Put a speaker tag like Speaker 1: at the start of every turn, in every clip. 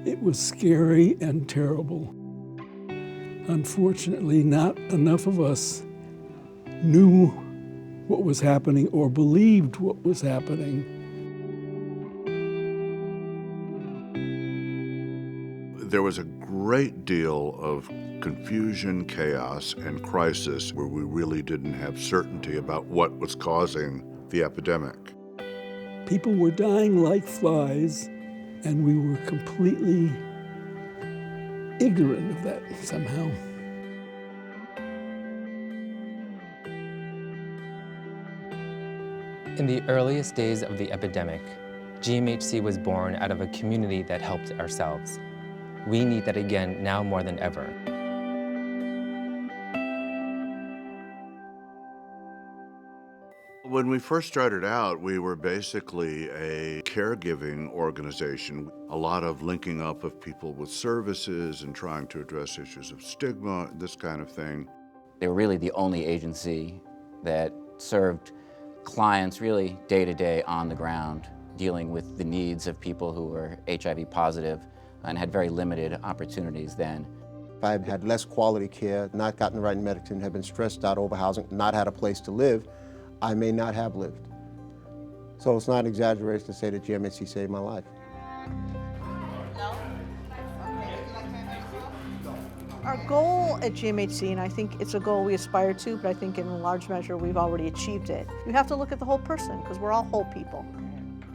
Speaker 1: It was scary and terrible. Unfortunately, not enough of us knew what was happening or believed what was happening.
Speaker 2: There was a great deal of confusion, chaos, and crisis where we really didn't have certainty about what was causing the epidemic.
Speaker 1: People were dying like flies, and we were completely ignorant of that somehow.
Speaker 3: In the earliest days of the epidemic, GMHC was born out of a community that helped ourselves. We need that again now more than ever.
Speaker 2: When we first started out, we were basically a caregiving organization. A lot of linking up of people with services and trying to address issues of stigma, this kind of thing.
Speaker 4: They were really the only agency that served clients really day to day on the ground, dealing with the needs of people who were HIV positive and had very limited opportunities then.
Speaker 5: If I had had less quality care, not gotten the right medicine, had been stressed out over housing, not had a place to live, I may not have lived. So it's not an exaggeration to say that GMHC saved my life.
Speaker 6: Our goal at GMHC, and I think it's a goal we aspire to, but I think in a large measure we've already achieved it. You have to look at the whole person because we're all whole people.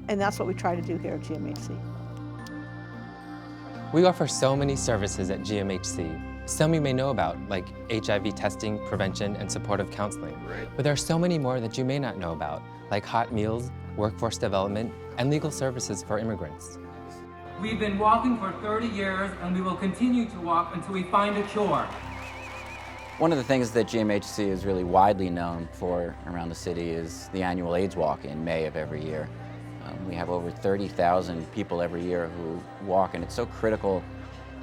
Speaker 6: And that's what we try to do here at GMHC.
Speaker 3: We offer so many services at GMHC. Some you may know about, like HIV testing, prevention, and supportive counseling. But there are so many more that you may not know about, like hot meals, workforce development, and legal services for immigrants.
Speaker 7: We've been walking for 30 years, and we will continue to walk until we find a cure.
Speaker 4: One of the things that GMHC is really widely known for around the city is the annual AIDS Walk in May of every year. We have over 30,000 people every year who walk, and it's so critical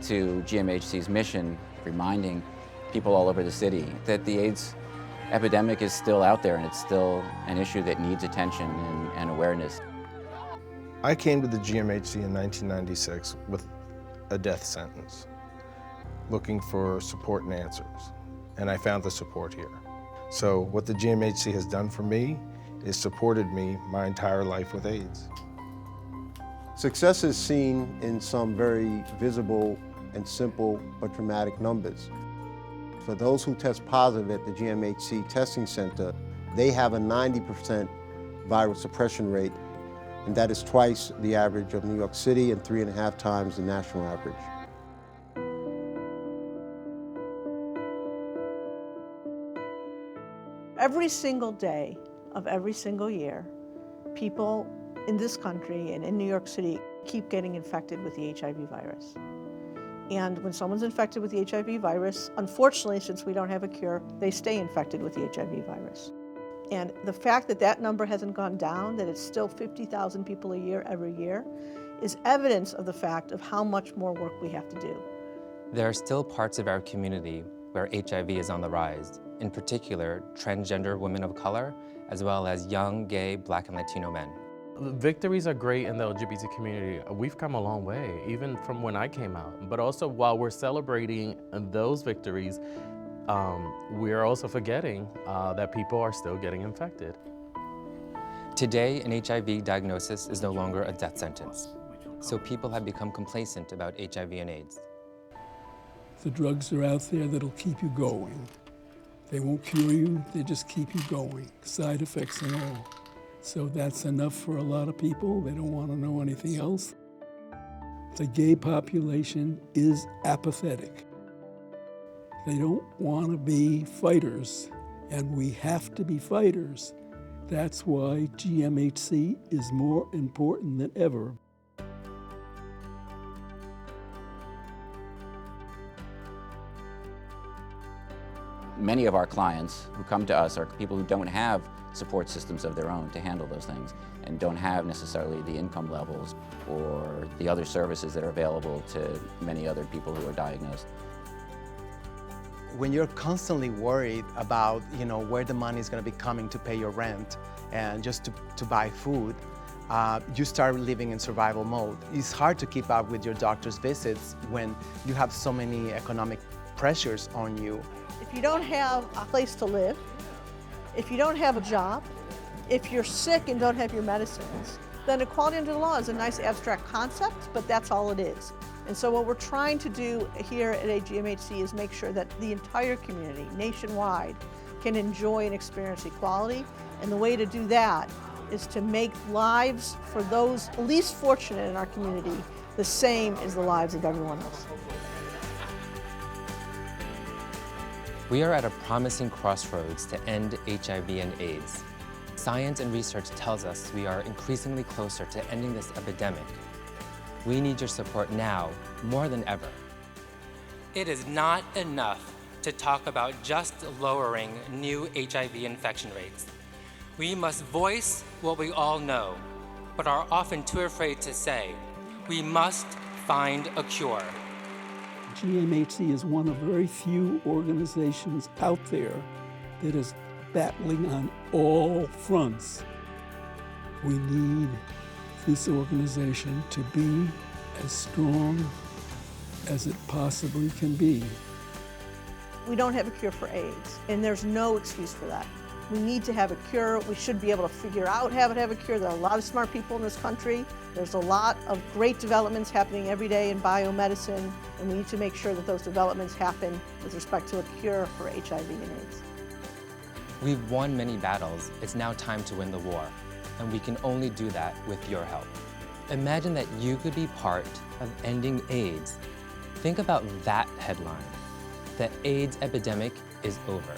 Speaker 4: to GMHC's mission, reminding people all over the city that the AIDS epidemic is still out there and it's still an issue that needs attention and awareness.
Speaker 8: I came to the GMHC in 1996 with a death sentence, looking for support and answers, and I found the support here. So what the GMHC has done for me is supported me my entire life with AIDS.
Speaker 5: Success is seen in some very visible and simple but dramatic numbers. For those who test positive at the GMHC testing center, they have a 90% viral suppression rate, and that is twice the average of New York City and 3.5 times the national average.
Speaker 6: Every single day of every single year, people in this country and in New York City keep getting infected with the HIV virus. And when someone's infected with the HIV virus, unfortunately, since we don't have a cure, they stay infected with the HIV virus. And the fact that that number hasn't gone down, that it's still 50,000 people a year every year, is evidence of the fact of how much more work we have to do.
Speaker 3: There are still parts of our community where HIV is on the rise, in particular, transgender women of color, as well as young, gay, Black, and Latino men.
Speaker 9: Victories are great in the LGBT community. We've come a long way, even from when I came out. But also, while we're celebrating those victories, we're also forgetting that people are still getting infected.
Speaker 3: Today, an HIV diagnosis is no longer a death sentence, so people have become complacent about HIV and AIDS.
Speaker 1: The drugs are out there that'll keep you going. They won't cure you, they just keep you going, side effects and all. So that's enough for a lot of people. They don't want to know anything else. The gay population is apathetic. They don't want to be fighters, and we have to be fighters. That's why GMHC is more important than ever.
Speaker 4: Many of our clients who come to us are people who don't have support systems of their own to handle those things and don't have necessarily the income levels or the other services that are available to many other people who are diagnosed.
Speaker 10: When you're constantly worried about, where the money is going to be coming to pay your rent and just to buy food, you start living in survival mode. It's hard to keep up with your doctor's visits when you have so many economic pressures on you.
Speaker 6: If you don't have a place to live, if you don't have a job, if you're sick and don't have your medicines, then equality under the law is a nice abstract concept, but that's all it is. And so what we're trying to do here at GMHC is make sure that the entire community, nationwide, can enjoy and experience equality. And the way to do that is to make lives for those least fortunate in our community the same as the lives of everyone else.
Speaker 3: We are at a promising crossroads to end HIV and AIDS. Science and research tells us we are increasingly closer to ending this epidemic. We need your support now, more than ever. It is not enough to talk about just lowering new HIV infection rates. We must voice what we all know, but are often too afraid to say. We must find a cure.
Speaker 1: GMHC is one of very few organizations out there that is battling on all fronts. We need this organization to be as strong as it possibly can be.
Speaker 6: We don't have a cure for AIDS, and there's no excuse for that. We need to have a cure. We should be able to figure out how to have a cure. There are a lot of smart people in this country. There's a lot of great developments happening every day in biomedicine, and we need to make sure that those developments happen with respect to a cure for HIV and AIDS.
Speaker 3: We've won many battles. It's now time to win the war, and we can only do that with your help. Imagine that you could be part of ending AIDS. Think about that headline. The AIDS epidemic is over.